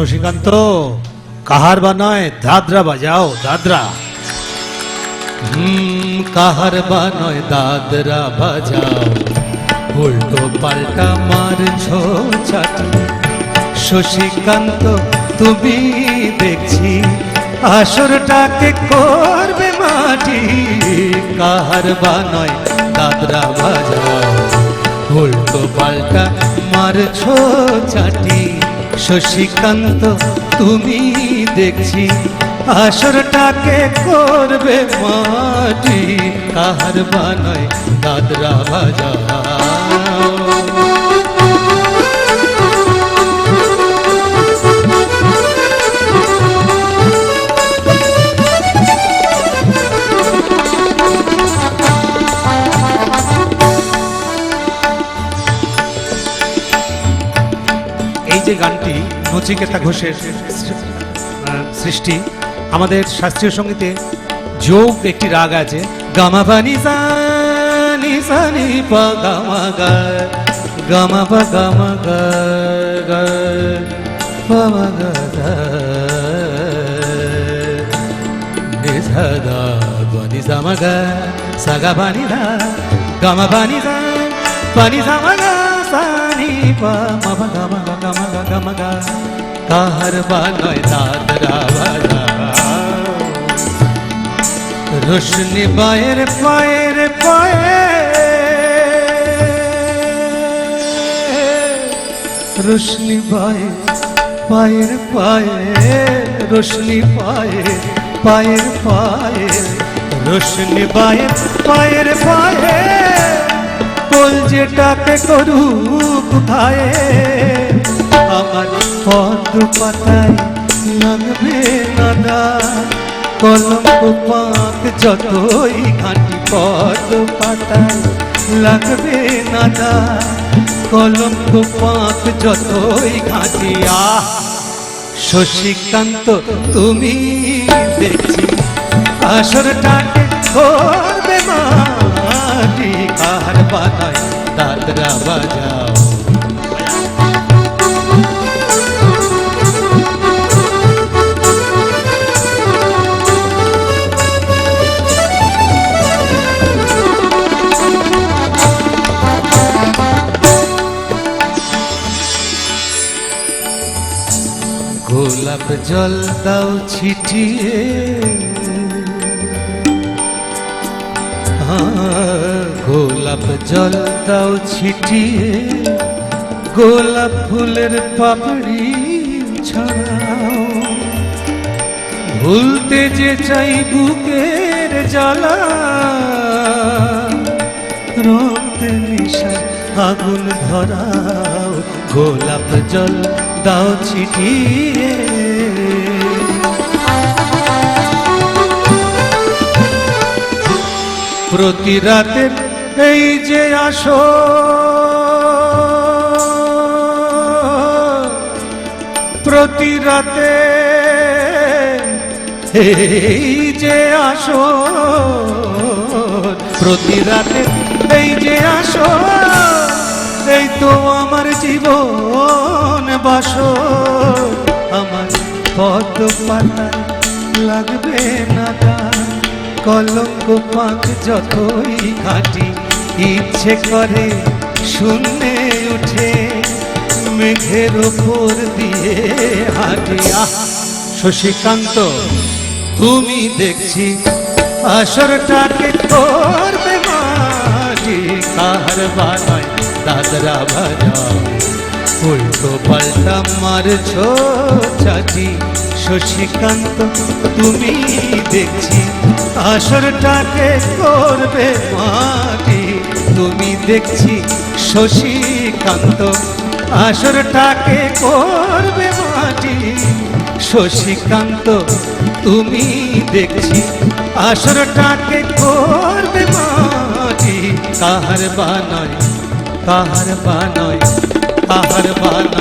শশীকান্ত, কাহার বা নয়, দাদরা বাজাও, দাদরা। কাহার বা নয়, দাদরা বাজাও, উল্টো পাল্টা মারছো চাটি। শশীকান্ত তুমি দেখছি আসরটাকে করবে মাটি। কাহার বা নয়, দাদরা বাজাও, উল্টো পাল্টা মারছো চাটি। শশীকান্ত তুমি দেখছি আসরটাকে করবে মাটি। কাহার বা নয়, দাদরা বাজাও। এই যে গানটি নচিকেতা ঘোষের সৃষ্টি, আমাদের শাস্ত্রীয় সঙ্গীতে যোগ একটি রাগ আছে, গামা পানি সানি সানি পা গামা গা, গামা পা গামা গা গা পা মা গা গা, নি সা গা পানি সা মা গা, সা গা পানি দা, গামা পানি সা পানি সা মা গা, সানি পা মা পা গামা গা গামা গা গামা গা। কাহার বা নয়, দাদরা বাজাও, রোশনি বায়ের পায়ের পায়ে, রোশনি বায়ের পায়ের পায়ে, রোশনি পায়ে পায়ের পায়ে, রোশনি বায়ের পায়ের পায়ে, কলজেটাকে করু কোথায়। আমার পদ্ম পাতায় লাগবে নাদা, কলঙ্ক পাক যতই ঘাঁটি। পদ্ম পাতায় লাগবে নাদা, কলঙ্ক পাক যতই ঘাঁটি। শশীকান্ত তুমি দেখছি আসরটাকে করবে মাটি। কাহার বা নয়, দাদরা বাজাও। গোলাপ জল দাও ছিটিয়ে, গোলাপ জল দাও ছিটিয়ে, গোলাপ ফুলের পাপড়ি ছড়াও। ভুলতে যে চাই বুকের জ্বালা, রক্তে নিশায় আগুন ধরাও। গোলাপ জল দাও ছিটিয়ে, প্রতি রাতের এই যে আসো, প্রতি রাতে এই যে আসো, প্রতি রাতে এই যে আসো, এই তো আমার জীবন বাসো। আমার পদ্ম পাতায় লাগবে নাদা, কলঙ্ক পাক যতই ঘাঁটি। ইচ্ছে করে শূন্যে উঠে মেঘের ওপর দিয়ে হাঁটি। শশীকান্ত তুমি দেখছি আসরটাকে করবে মাটি। কাহার বা নয়, দাদরা বাজাও, উল্টো পাল্টা মারছো চাটি। শশীকান্ত তুমি দেখছি আসরটাকে করবে মাটি। তুমি দেখছি শশীকান্ত আসরটাকে করবে মাটি। শশীকান্ত তুমি দেখছি আসরটাকে করবে মাটি। কাহার বা নয়, কাহার বা নয়, কাহার বা নয়।